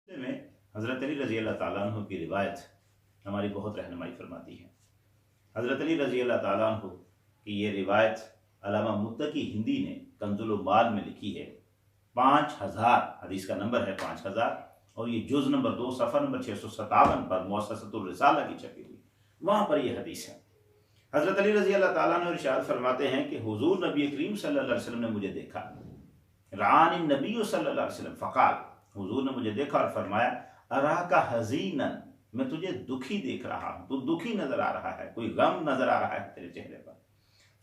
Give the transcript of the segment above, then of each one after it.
میں حضرت علی رضی اللہ تعالیٰ عنہ کی روایت ہماری بہت رہنمائی فرماتی ہے۔ حضرت علی رضی اللہ تعالیٰ عنہ کی یہ روایت علامہ متقی ہندی نے کنز العمال میں لکھی ہے۔ 5000 حدیث کا نمبر ہے 5000، اور یہ جز نمبر 2 صفحہ نمبر 657 پر مؤسسۃ الرسالہ کی چھپی ہوئی، وہاں پر یہ حدیث ہے۔ حضرت علی رضی اللہ تعالیٰ عنہ ارشاد فرماتے ہیں کہ حضور نبی کریم صلی اللہ علیہ وسلم نے مجھے دیکھا، رعانی النبی صلی اللہ علیہ وسلم فقال، حضور نے مجھے دیکھا اور فرمایا اراک حزینا، میں تجھے دکھی دیکھ رہا ہوں، تو دکھی نظر آ رہا ہے، کوئی غم نظر آ رہا ہے تیرے چہرے پر۔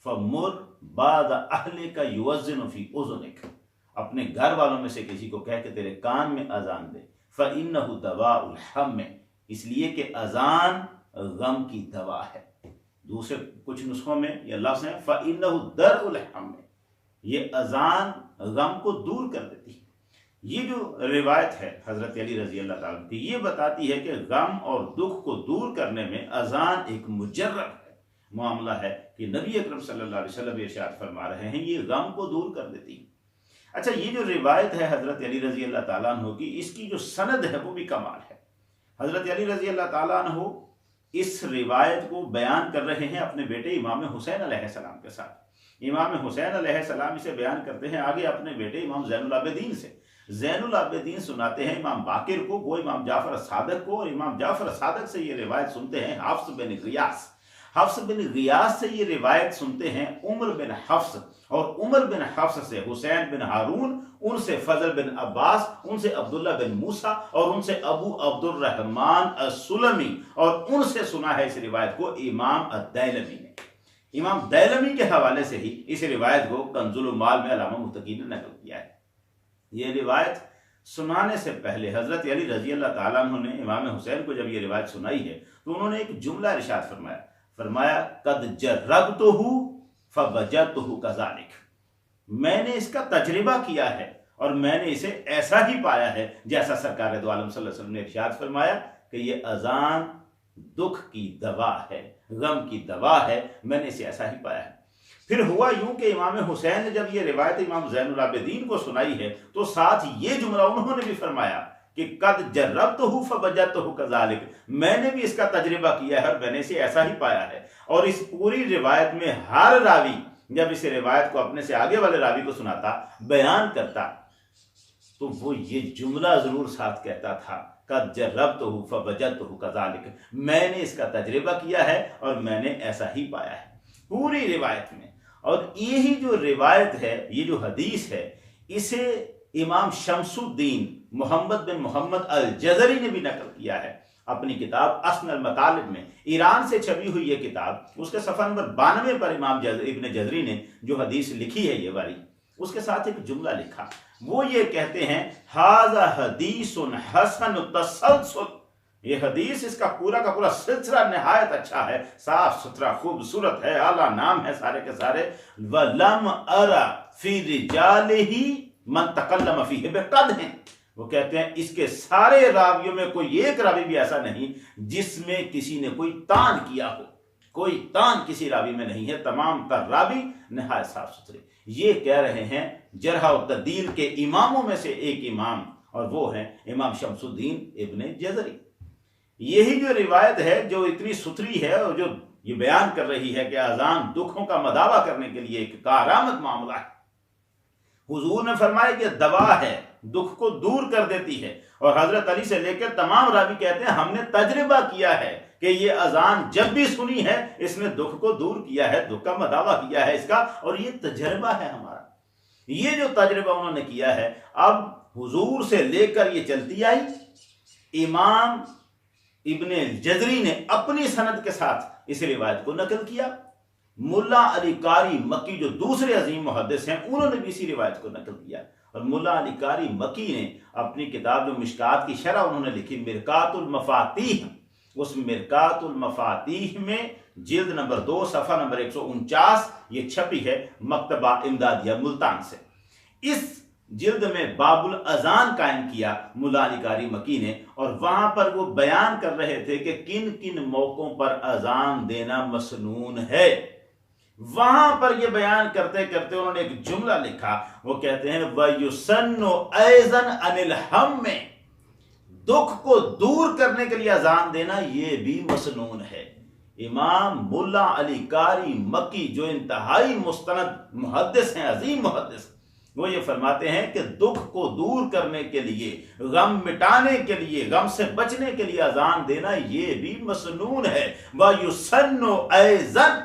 فمر بعض اہلک یؤذن فی اذنک، اپنے گھر والوں میں سے کسی کو کہہ کہ تیرے کان میں اذان دے۔ فإنہ دواء الحم، اس لیے کہ اذان غم کی دوا ہے۔ دوسرے کچھ نسخوں میں یہ لفظ ہے فإنہ درء الحم، یہ اذان غم کو دور کر دیتی ہے۔ یہ جو روایت ہے حضرت علی رضی اللہ تعالیٰ کی، یہ بتاتی ہے کہ غم اور دکھ کو دور کرنے میں اذان ایک مجرب ہے، معاملہ ہے کہ نبی اکرم صلی اللہ علیہ وسلم ارشاد فرما رہے ہیں یہ غم کو دور کر دیتی ہے۔ اچھا، یہ جو روایت ہے حضرت علی رضی اللہ تعالیٰ عنہ کی، اس کی جو سند ہے وہ بھی کمال ہے۔ حضرت علی رضی اللہ تعالیٰ عنہ اس روایت کو بیان کر رہے ہیں اپنے بیٹے امام حسین علیہ السلام کے ساتھ۔ امام حسین علیہ السلام اسے بیان کرتے ہیں آگے اپنے بیٹے امام زین العابدین سے۔ زین العابدین سناتے ہیں امام باقر کو، وہ امام جعفر صادق کو، اور امام جعفر صادق سے یہ روایت سنتے ہیں حفص بن غیاث۔ حفص بن غیاث سے یہ روایت سنتے ہیں عمر بن حفص، اور عمر بن حفص سے حسین بن ہارون، ان سے فضل بن عباس، ان سے عبداللہ بن موسیٰ، اور ان سے ابو عبد الرحمن السلمی، اور ان سے سنا ہے اس روایت کو امام الدیلمی نے۔ امام دیلمی کے حوالے سے ہی اس روایت کو کنز العمال میں علامہ متقی نے نقل کیا ہے۔ یہ روایت سنانے سے پہلے حضرت علی رضی اللہ تعالیٰ عنہ نے امام حسین کو جب یہ روایت سنائی ہے تو انہوں نے ایک جملہ ارشاد فرمایا قد جربتہ فوجدتہ کذالک، میں نے اس کا تجربہ کیا ہے اور میں نے اسے ایسا ہی پایا ہے جیسا سرکار دو عالم صلی اللہ علیہ وسلم نے ارشاد فرمایا کہ یہ اذان دکھ کی دوا ہے، غم کی دوا ہے، میں نے اسے ایسا ہی پایا ہے۔ پھر ہوا یوں کہ امام حسین نے جب یہ روایت امام زین العابدین کو سنائی ہے تو ساتھ یہ جملہ انہوں نے بھی فرمایا کہ قد جربتہ فوجدتہ کذالک، میں نے بھی اس کا تجربہ کیا ہے اور میں نے اسے ایسا ہی پایا ہے۔ اور اس پوری روایت میں ہر راوی جب اس روایت کو اپنے سے آگے والے راوی کو سناتا، بیان کرتا، تو وہ یہ جملہ ضرور ساتھ کہتا تھا قد جربتہ فوجدتہ کذالک، میں نے اس کا تجربہ کیا ہے اور میں نے ایسا ہی پایا ہے، پوری روایت میں۔ اور یہی جو روایت ہے، یہ جو حدیث ہے، اسے امام شمس الدین محمد بن محمد الجزری نے بھی نقل کیا ہے اپنی کتاب اسن المطالب میں۔ ایران سے چھپی ہوئی یہ کتاب، اس کے صفحہ نمبر 92 پر امام ابن جزری نے جو حدیث لکھی ہے یہ والی، اس کے ساتھ ایک جملہ لکھا، وہ یہ کہتے ہیں ھذا حدیث حسن التسلسل، یہ حدیث اس کا پورا سلسلہ نہایت اچھا ہے، صاف ستھرا خوبصورت ہے، اعلیٰ نام ہے سارے کے سارے۔ وَلَمْ أَرَ فِي رِجَالِهِ مَنْ تَكَلَّمَ فِيهِ بِقَدْحٍ، وہ کہتے ہیں اس کے سارے راویوں میں کوئی ایک راوی بھی ایسا نہیں جس میں کسی نے کوئی تان کیا ہو، کوئی تان کسی راوی میں نہیں ہے، تمام تر راوی نہایت صاف ستھرے۔ یہ کہہ رہے ہیں جرح و تعدیل کے اماموں میں سے ایک امام، اور وہ ہیں امام شمس الدین ابن جزری۔ یہی جو روایت ہے جو اتنی ستھری ہے اور جو یہ بیان کر رہی ہے کہ اذان دکھوں کا مداوع کرنے کے لیے ایک کارآمد معاملہ ہے۔ حضور نے فرمایا کہ دوا ہے، دکھ کو دور کر دیتی ہے، اور حضرت علی سے لے کر تمام راوی کہتے ہیں ہم نے تجربہ کیا ہے کہ یہ اذان جب بھی سنی ہے اس نے دکھ کو دور کیا ہے، دکھ کا مداوع کیا ہے اس کا، اور یہ تجربہ ہے ہمارا۔ یہ جو تجربہ انہوں نے کیا ہے، اب حضور سے لے کر یہ چلتی آئی، امام ابن جزری نے اپنی سند کے ساتھ اس روایت کو نقل کیا۔ ملا علی قاری مکی جو دوسرے عظیم محدث ہیں، انہوں نے بھی اسی روایت کو نقل کیا، اور ملا علی قاری مکی نے اپنی کتاب جو مشکات کی شرح انہوں نے لکھی مرکات المفاتیح، اس مرکات المفاتیح میں جلد نمبر 2 صفحہ نمبر 149 یہ چھپی ہے مکتبہ امدادیہ ملتان سے۔ اس جلد میں باب الاذان قائم کیا ملا علی قاری مکی نے، اور وہاں پر وہ بیان کر رہے تھے کہ کن کن موقعوں پر اذان دینا مسنون ہے۔ وہاں پر یہ بیان کرتے کرتے انہوں نے ایک جملہ لکھا، وہ کہتے ہیں وَيُسَنُّ أَيْضًا عَنِ الْحَمِّ، دکھ کو دور کرنے کے لیے اذان دینا یہ بھی مسنون ہے۔ امام ملا علی قاری مکی جو انتہائی مستند محدث ہیں، عظیم محدث، وہ یہ فرماتے ہیں کہ دکھ کو دور کرنے کے لیے، غم مٹانے کے لیے، غم سے بچنے کے لیے اذان دینا یہ بھی مسنون ہے۔ وَيُسَنُّ أَيْضًا،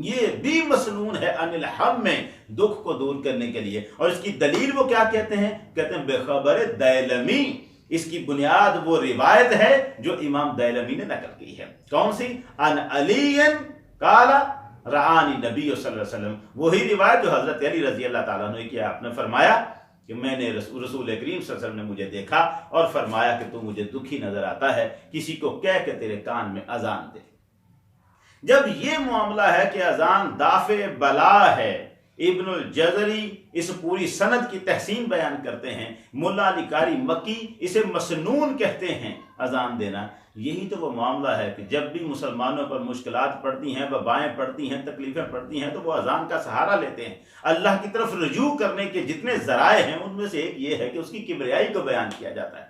یہ بھی مسنون ہے، ان الحم میں، دکھ کو دور کرنے کے لیے۔ اور اس کی دلیل وہ کیا کہتے ہیں؟ کہتے ہیں بخبر دیلمی، اس کی بنیاد وہ روایت ہے جو امام دیلمی نے نقل کی ہے۔ کون سی؟ ان علی قال رعانی نبی صلی اللہ علیہ وسلم، وہی روایت جو حضرت علی رضی اللہ تعالیٰ عنہ کی آپ نے فرمایا کہ میں نے رسول کریم صلی اللہ علیہ وسلم نے مجھے دیکھا اور فرمایا کہ تو مجھے دکھی نظر آتا ہے، کسی کو کہہ کے تیرے کان میں اذان دے۔ جب یہ معاملہ ہے کہ اذان دافع بلا ہے، ابن الجزری اس پوری سند کی تحسین بیان کرتے ہیں، ملا علی قاری مکی اسے مسنون کہتے ہیں اذان دینا، یہی تو وہ معاملہ ہے کہ جب بھی مسلمانوں پر مشکلات پڑتی ہیں، وبائیں پڑتی ہیں، تکلیفیں پڑتی ہیں، تو وہ اذان کا سہارا لیتے ہیں۔ اللہ کی طرف رجوع کرنے کے جتنے ذرائع ہیں ان میں سے ایک یہ ہے کہ اس کی کبریائی کو بیان کیا جاتا ہے۔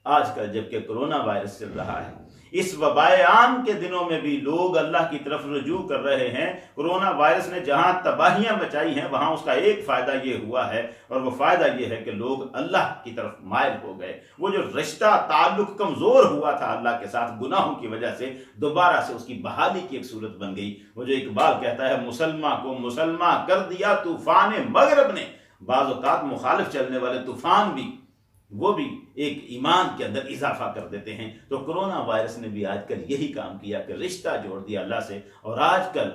آج کل جبکہ کرونا وائرس چل رہا ہے، اس وبائے عام کے دنوں میں بھی لوگ اللہ کی طرف رجوع کر رہے ہیں۔ کرونا وائرس نے جہاں تباہیاں مچائی ہیں وہاں اس کا ایک فائدہ یہ ہوا ہے، اور وہ فائدہ یہ ہے کہ لوگ اللہ کی طرف مائل ہو گئے۔ وہ جو رشتہ تعلق کمزور ہوا تھا اللہ کے ساتھ گناہوں کی وجہ سے، دوبارہ سے اس کی بحالی کی ایک صورت بن گئی۔ وہ جو اقبال کہتا ہے مسلمہ کو مسلمہ کر دیا طوفان مغرب نے، بعض اوقات مخالف چلنے والے طوفان بھی وہ بھی ایک ایمان کے اندر اضافہ کر دیتے ہیں۔ تو کرونا وائرس نے بھی آج کل یہی کام کیا کہ رشتہ جوڑ دیا اللہ سے، اور آج کل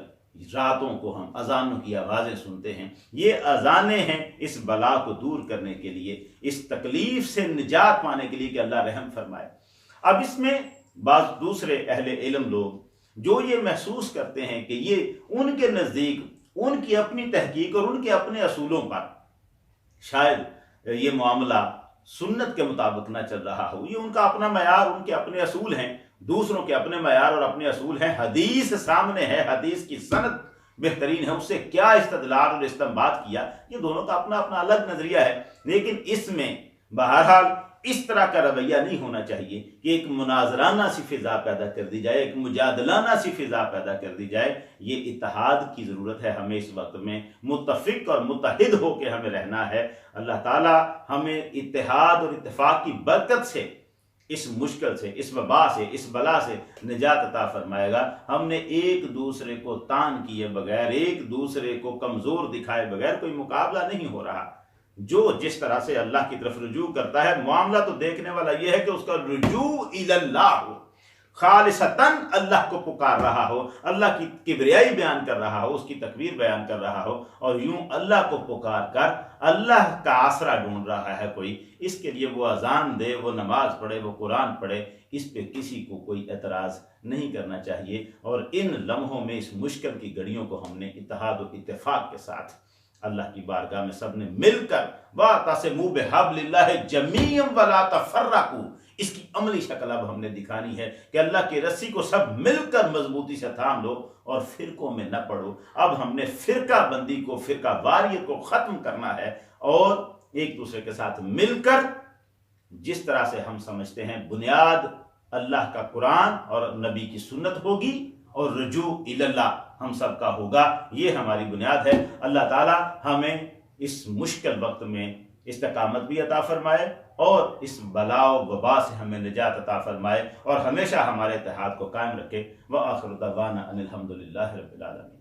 راتوں کو ہم اذانوں کی آوازیں سنتے ہیں۔ یہ اذانیں ہیں اس بلا کو دور کرنے کے لیے، اس تکلیف سے نجات پانے کے لیے کہ اللہ رحم فرمائے۔ اب اس میں بعض دوسرے اہل علم لوگ جو یہ محسوس کرتے ہیں کہ یہ ان کے نزدیک ان کی اپنی تحقیق اور ان کے اپنے اصولوں پر شاید یہ معاملہ سنت کے مطابق نہ چل رہا ہو، یہ ان کا اپنا معیار، ان کے اپنے اصول ہیں، دوسروں کے اپنے معیار اور اپنے اصول ہیں۔ حدیث سامنے ہے، حدیث کی سند بہترین ہے، اس سے کیا استدلال اور استنباط کیا، یہ دونوں کا اپنا اپنا الگ نظریہ ہے۔ لیکن اس میں بہرحال اس طرح کا رویہ نہیں ہونا چاہیے کہ ایک مناظرانہ سی فضا پیدا کر دی جائے، ایک مجادلانہ سی فضا پیدا کر دی جائے۔ یہ اتحاد کی ضرورت ہے، ہمیں اس وقت میں متفق اور متحد ہو کے ہمیں رہنا ہے۔ اللہ تعالی ہمیں اتحاد اور اتفاق کی برکت سے اس مشکل سے، اس وبا سے، اس بلا سے نجات عطا فرمائے گا۔ ہم نے ایک دوسرے کو تان کیے بغیر، ایک دوسرے کو کمزور دکھائے بغیر کوئی مقابلہ نہیں ہو رہا۔ جو جس طرح سے اللہ کی طرف رجوع کرتا ہے، معاملہ تو دیکھنے والا یہ ہے کہ اس کا رجوع الی اللہ ہو، خالصتاً اللہ کو پکار رہا ہو، اللہ کی کبریائی بیان کر رہا ہو، اس کی تکبیر بیان کر رہا ہو، اور یوں اللہ کو پکار کر اللہ کا آسرا ڈھونڈ رہا ہے کوئی، اس کے لیے وہ اذان دے، وہ نماز پڑھے، وہ قرآن پڑھے، اس پہ کسی کو کوئی اعتراض نہیں کرنا چاہیے۔ اور ان لمحوں میں، اس مشکل کی گھڑیوں کو ہم نے اتحاد و اتفاق کے ساتھ اللہ کی بارگاہ میں سب نے مل کر وَاعْتَصِمُوا بِحَبْلِ اللَّهِ جَمِيعًا وَلَا تَفَرَّقُوا، اس کی عملی شکل اب ہم نے دکھانی ہے کہ اللہ کی رسی کو سب مل کر مضبوطی سے تھام لو اور فرقوں میں نہ پڑو۔ اب ہم نے فرقہ بندی کو، فرقہ واریت کو ختم کرنا ہے، اور ایک دوسرے کے ساتھ مل کر جس طرح سے ہم سمجھتے ہیں بنیاد اللہ کا قرآن اور نبی کی سنت ہوگی، اور رجوع الی اللہ ہم سب کا ہوگا، یہ ہماری بنیاد ہے۔ اللہ تعالی ہمیں اس مشکل وقت میں استقامت بھی عطا فرمائے، اور اس بلا و وبا سے ہمیں نجات عطا فرمائے، اور ہمیشہ ہمارے اتحاد کو قائم رکھے۔ وآخر دعوانا ان الحمد للہ رب العالمین۔